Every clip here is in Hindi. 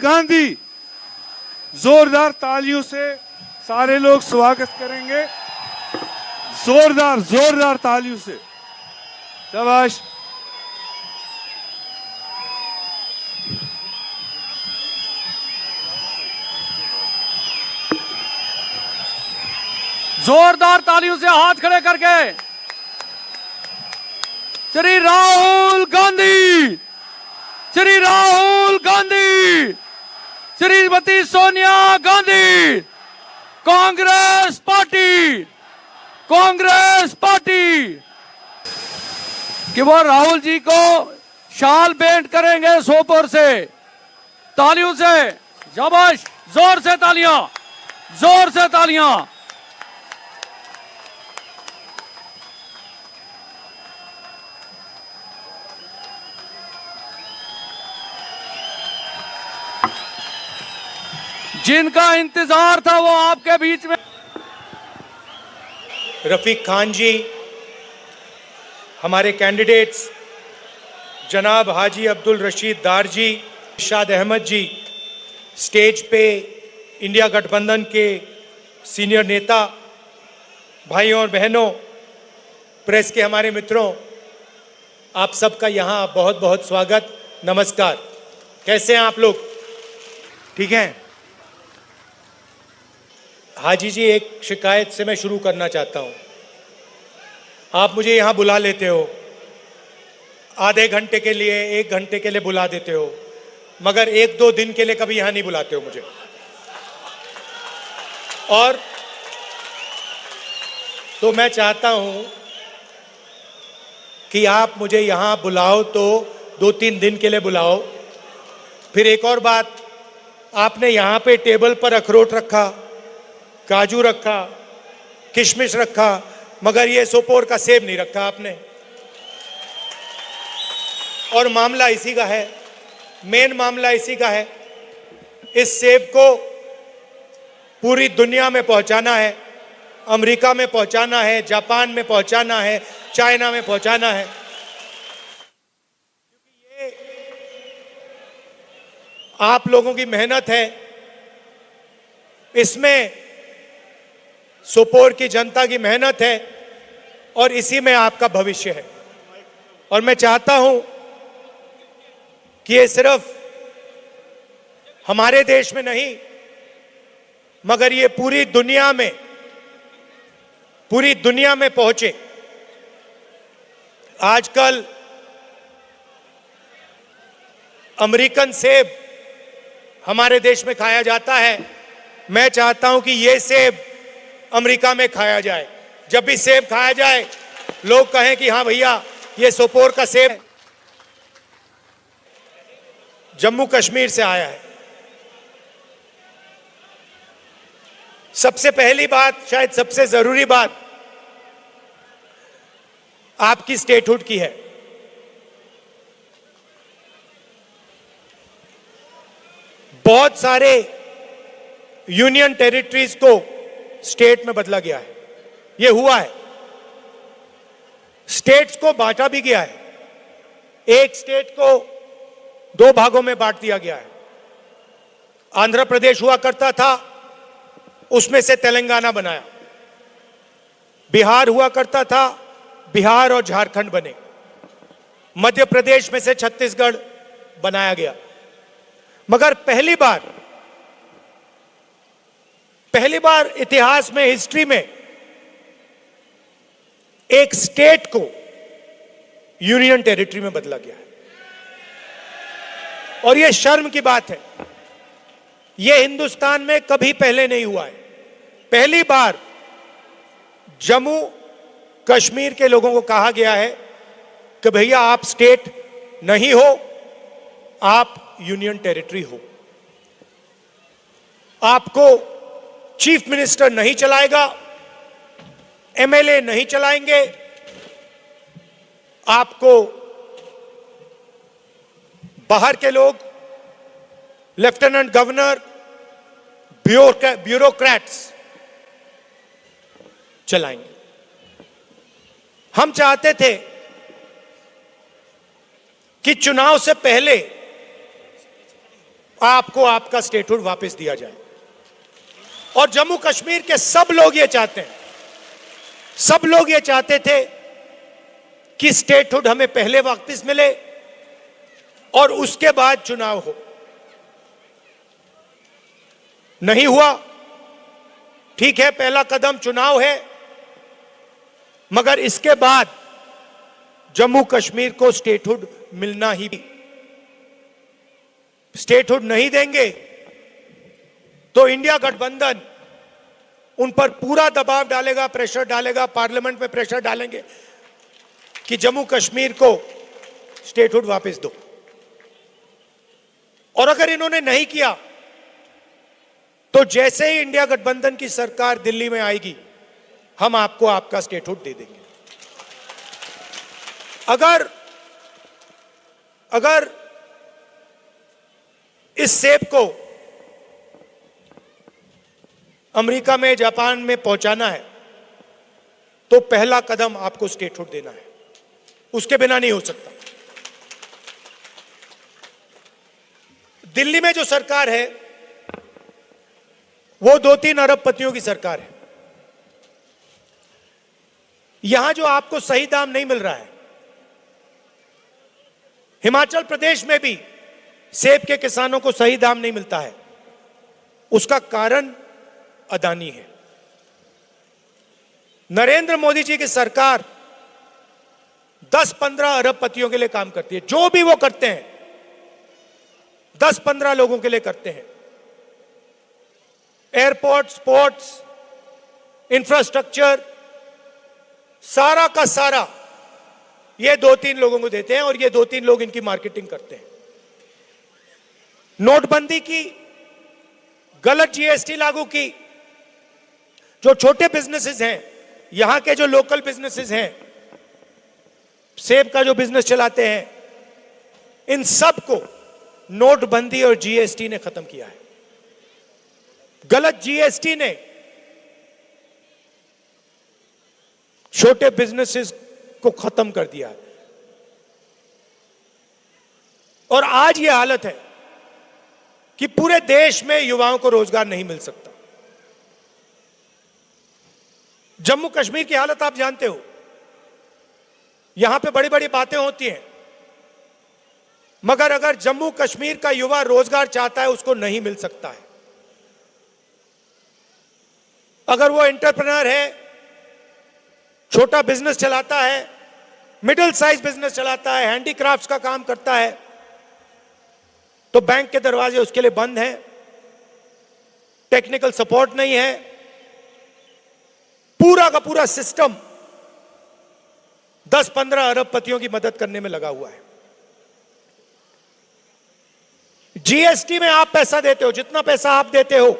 गांधी। जोरदार तालियों से सारे लोग स्वागत करेंगे, जोरदार जोरदार तालियों से। शाबाश। जोरदार तालियों से हाथ खड़े करके श्री राहुल गांधी, श्री राहुल गांधी, श्रीमती सोनिया गांधी, कांग्रेस पार्टी, कांग्रेस पार्टी। कि वो राहुल जी को शाल भेंट करेंगे सोपोर से। तालियों से शाबाश, जोर से तालियां, जोर से तालियां। जिनका इंतजार था वो आपके बीच में। रफीक खान जी, हमारे कैंडिडेट्स जनाब हाजी अब्दुल रशीद दार जी, इरशाद अहमद जी, स्टेज पे इंडिया गठबंधन के सीनियर नेता, भाइयों और बहनों, प्रेस के हमारे मित्रों, आप सबका यहाँ बहुत बहुत स्वागत, नमस्कार। कैसे हैं आप लोग? ठीक हैं? हाजी जी, एक शिकायत से मैं शुरू करना चाहता हूँ। आप मुझे यहाँ बुला लेते हो, आधे घंटे के लिए, 1 घंटे के लिए बुला देते हो, मगर 1-2 दिन के लिए कभी यहाँ नहीं बुलाते हो मुझे। और तो मैं चाहता हूँ कि आप मुझे यहाँ बुलाओ तो 2-3 दिन के लिए बुलाओ। फिर एक और बात, आपने यहाँ पे टेबल पर अखरोट रखा, काजू रखा, किशमिश रखा, मगर ये सोपोर का सेब नहीं रखा आपने। और मामला इसी का है, मेन मामला इसी का है। इस सेब को पूरी दुनिया में पहुंचाना है, अमेरिका में पहुंचाना है, जापान में पहुंचाना है, चाइना में पहुंचाना है। क्योंकि ये आप लोगों की मेहनत है, इसमें सोपोर की जनता की मेहनत है और इसी में आपका भविष्य है। और मैं चाहता हूं कि ये सिर्फ हमारे देश में नहीं, मगर ये पूरी दुनिया में पहुंचे। आजकल अमेरिकन सेब हमारे देश में खाया जाता है। मैं चाहता हूं कि ये सेब अमेरिका में खाया जाए। जब भी सेब खाया जाए, लोग कहें कि हाँ भैया, ये सोपोर का सेब जम्मू कश्मीर से आया है। सबसे पहली बात, शायद सबसे जरूरी बात, आपकी स्टेटहुड की है। बहुत सारे यूनियन टेरिटरीज को स्टेट में बदला गया है, ये हुआ है। स्टेट्स को बांटा भी गया है। एक स्टेट को 2 भागों में बांट दिया गया है। आंध्र प्रदेश हुआ करता था, उसमें से तेलंगाना बनाया। बिहार हुआ करता था, बिहार और झारखंड बने। मध्य प्रदेश में से छत्तीसगढ़ बनाया गया। मगर पहली बार इतिहास में, हिस्ट्री में, एक स्टेट को यूनियन टेरिटरी में बदला गया है। और यह शर्म की बात है। यह हिंदुस्तान में कभी पहले नहीं हुआ है। पहली बार जम्मू कश्मीर के लोगों को कहा गया है कि भैया आप स्टेट नहीं हो, आप यूनियन टेरिटरी हो। आपको चीफ मिनिस्टर नहीं चलाएगा, एमएलए नहीं चलाएंगे, आपको बाहर के लोग, लेफ्टिनेंट गवर्नर, ब्यूरोक्रेट्स चलाएंगे। हम चाहते थे कि चुनाव से पहले आपको आपका स्टेटहुड वापस दिया जाए। और जम्मू कश्मीर के सब लोग ये चाहते हैं, सब लोग ये चाहते थे कि स्टेटहुड हमें पहले वापस मिले और उसके बाद चुनाव हो। नहीं हुआ, ठीक है, पहला कदम चुनाव है, मगर इसके बाद जम्मू कश्मीर को स्टेटहुड मिलना ही। स्टेटहुड नहीं देंगे तो इंडिया गठबंधन उन पर पूरा दबाव डालेगा, प्रेशर डालेगा, पार्लियामेंट में प्रेशर डालेंगे कि जम्मू कश्मीर को स्टेटहुड वापस दो। और अगर इन्होंने नहीं किया तो जैसे ही इंडिया गठबंधन की सरकार दिल्ली में आएगी, हम आपको आपका स्टेटहुड दे देंगे। अगर इस सेब को अमेरिका में, जापान में पहुंचाना है तो पहला कदम आपको स्टेटहुड देना है, उसके बिना नहीं हो सकता। दिल्ली में जो सरकार है वो 2-3 अरबपतियों की सरकार है। यहां जो आपको सही दाम नहीं मिल रहा है, हिमाचल प्रदेश में भी सेब के किसानों को सही दाम नहीं मिलता है, उसका कारण अदानी है। नरेंद्र मोदी जी की सरकार 10-15 अरबपतियों के लिए काम करती है। जो भी वो करते हैं 10-15 लोगों के लिए करते हैं। एयरपोर्ट्स, पोर्ट्स, इंफ्रास्ट्रक्चर, सारा का सारा ये 2-3 लोगों को देते हैं और ये 2-3 लोग इनकी मार्केटिंग करते हैं। नोटबंदी की, गलत जीएसटी लागू की, जो छोटे बिजनेसेस हैं, यहां के जो लोकल बिजनेसेस हैं, सेब का जो बिजनेस चलाते हैं, इन सब को नोटबंदी और जीएसटी ने खत्म किया है। गलत जीएसटी ने छोटे बिजनेसेस को खत्म कर दिया है और आज यह हालत है कि पूरे देश में युवाओं को रोजगार नहीं मिल सकता। जम्मू कश्मीर की हालत आप जानते हो, यहां पे बड़ी बड़ी बातें होती हैं, मगर अगर जम्मू कश्मीर का युवा रोजगार चाहता है उसको नहीं मिल सकता है। अगर वो एंटरप्रेन्योर है, छोटा बिजनेस चलाता है, मिडिल साइज बिजनेस चलाता है, हैंडीक्राफ्ट्स का काम करता है, तो बैंक के दरवाजे उसके लिए बंद हैं, टेक्निकल सपोर्ट नहीं है, पूरा का पूरा सिस्टम 10-15 अरबपतियों की मदद करने में लगा हुआ है। जीएसटी में आप पैसा देते हो, जितना पैसा आप देते हो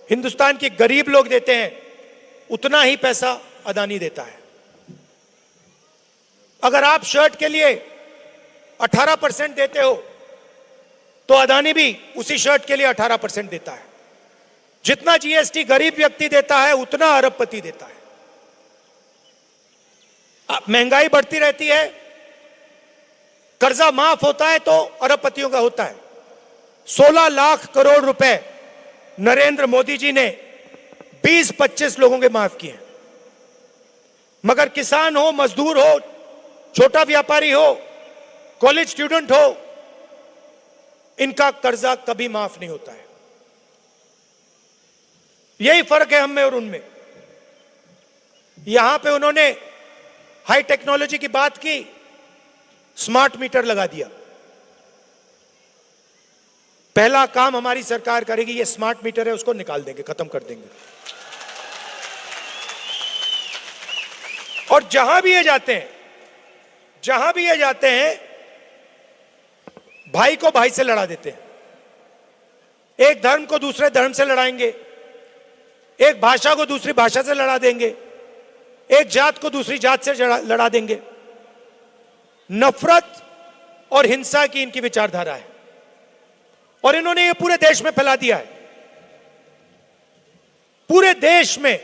हिंदुस्तान के गरीब लोग देते हैं, उतना ही पैसा अदानी देता है। अगर आप शर्ट के लिए 18% देते हो तो अदानी भी उसी शर्ट के लिए 18% देता है। जितना जीएसटी गरीब व्यक्ति देता है उतना अरबपति देता है। महंगाई बढ़ती रहती है, कर्जा माफ होता है तो अरबपतियों का होता है। 16 लाख करोड़ रुपए नरेंद्र मोदी जी ने 20-25 लोगों के माफ किए, मगर किसान हो, मजदूर हो, छोटा व्यापारी हो, कॉलेज स्टूडेंट हो, इनका कर्जा कभी माफ नहीं होता है। यही फर्क है हम में और उनमें। यहां पे उन्होंने हाई टेक्नोलॉजी की बात की, स्मार्ट मीटर लगा दिया। पहला काम हमारी सरकार करेगी, ये स्मार्ट मीटर है उसको निकाल देंगे, खत्म कर देंगे। और जहां भी ये जाते हैं, जहां भी ये जाते हैं, भाई को भाई से लड़ा देते हैं। एक धर्म को दूसरे धर्म से लड़ाएंगे, एक भाषा को दूसरी भाषा से लड़ा देंगे, एक जात को दूसरी जात से लड़ा देंगे। नफरत और हिंसा की इनकी विचारधारा है और इन्होंने ये पूरे देश में फैला दिया है। पूरे देश में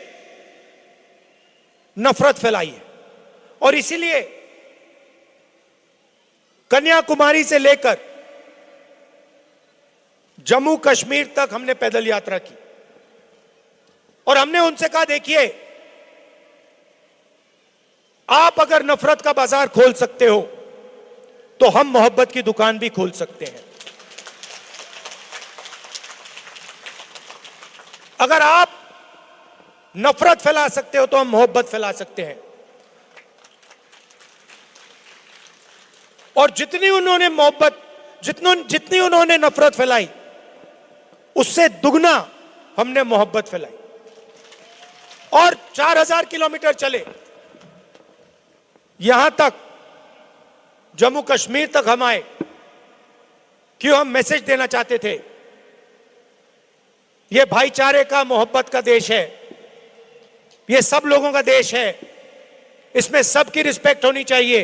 नफरत फैलाई है और इसीलिए कन्याकुमारी से लेकर जम्मू कश्मीर तक हमने पैदल यात्रा की और हमने उनसे कहा, देखिए आप अगर नफरत का बाजार खोल सकते हो तो हम मोहब्बत की दुकान भी खोल सकते हैं। अगर आप नफरत फैला सकते हो तो हम मोहब्बत फैला सकते हैं। और जितनी उन्होंने मोहब्बत, जितनी उन्होंने नफरत फैलाई, उससे दुगना हमने मोहब्बत फैलाई। और 4000 किलोमीटर चले, यहां तक जम्मू कश्मीर तक हम आए। क्यों? हम मैसेज देना चाहते थे, यह भाईचारे का, मोहब्बत का देश है, यह सब लोगों का देश है, इसमें सबकी रिस्पेक्ट होनी चाहिए,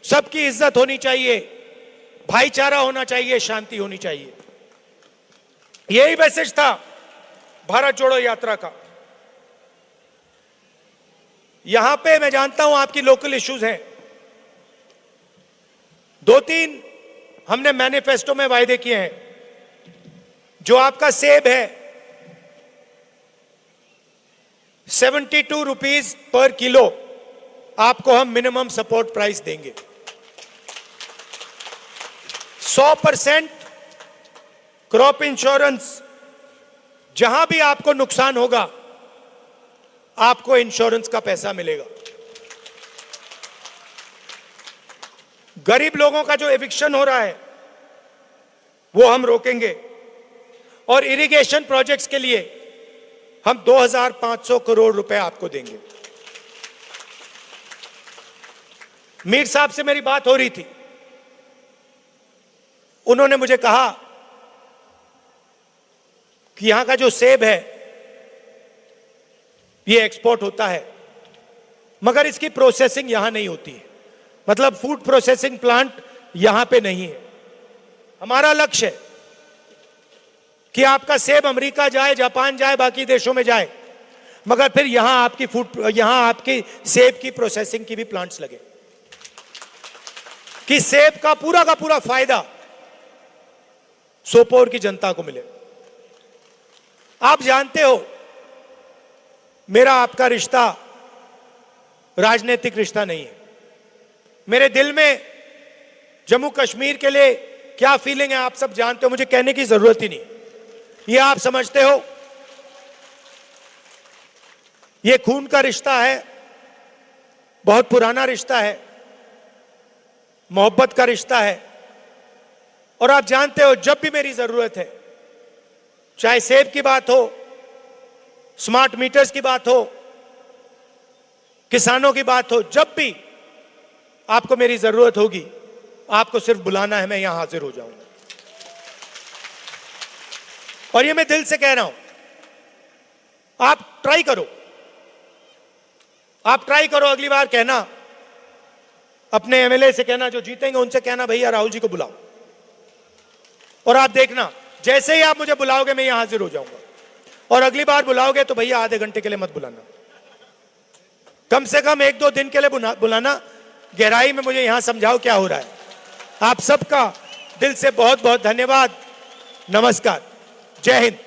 सबकी इज्जत होनी चाहिए, भाईचारा होना चाहिए, शांति होनी चाहिए। यही मैसेज था भारत जोड़ो यात्रा का। यहां पे मैं जानता हूं आपकी लोकल इश्यूज हैं, 2-3 हमने मैनिफेस्टो में वायदे किए हैं। जो आपका सेब है 72 रुपीज पर किलो, आपको हम मिनिमम सपोर्ट प्राइस देंगे। 100% क्रॉप इंश्योरेंस, जहां भी आपको नुकसान होगा आपको इंश्योरेंस का पैसा मिलेगा। गरीब लोगों का जो एविक्शन हो रहा है वो हम रोकेंगे। और इरिगेशन प्रोजेक्ट्स के लिए हम 2500 करोड़ रुपए आपको देंगे। मीर साहब से मेरी बात हो रही थी, उन्होंने मुझे कहा कि यहां का जो सेब है ये एक्सपोर्ट होता है, मगर इसकी प्रोसेसिंग यहां नहीं होती है। मतलब फूड प्रोसेसिंग प्लांट यहां पे नहीं है। हमारा लक्ष्य है कि आपका सेब अमेरिका जाए, जापान जाए, बाकी देशों में जाए, मगर फिर यहां आपकी सेब की प्रोसेसिंग की भी प्लांट्स लगे, कि सेब का पूरा फायदा सोपोर की जनता को मिले। आप जानते हो मेरा आपका रिश्ता राजनीतिक रिश्ता नहीं है। मेरे दिल में जम्मू कश्मीर के लिए क्या फीलिंग है आप सब जानते हो, मुझे कहने की जरूरत ही नहीं। ये आप समझते हो, ये खून का रिश्ता है, बहुत पुराना रिश्ता है, मोहब्बत का रिश्ता है। और आप जानते हो जब भी मेरी जरूरत है, चाहे सेब की बात हो, स्मार्ट मीटर्स की बात हो, किसानों की बात हो, जब भी आपको मेरी जरूरत होगी आपको सिर्फ बुलाना है, मैं यहां हाजिर हो जाऊंगा। और ये मैं दिल से कह रहा हूं, आप ट्राई करो, अगली बार कहना, अपने एमएलए से कहना, जो जीतेंगे उनसे कहना, भैया राहुल जी को बुलाओ। और आप देखना, जैसे ही आप मुझे बुलाओगे मैं यहां हाजिर हो जाऊंगा। और अगली बार बुलाओगे तो भैया आधे घंटे के लिए मत बुलाना, कम से कम 1-2 दिन के लिए बुलाना, गहराई में मुझे यहां समझाओ क्या हो रहा है। आप सबका दिल से बहुत बहुत धन्यवाद। नमस्कार, जय हिंद।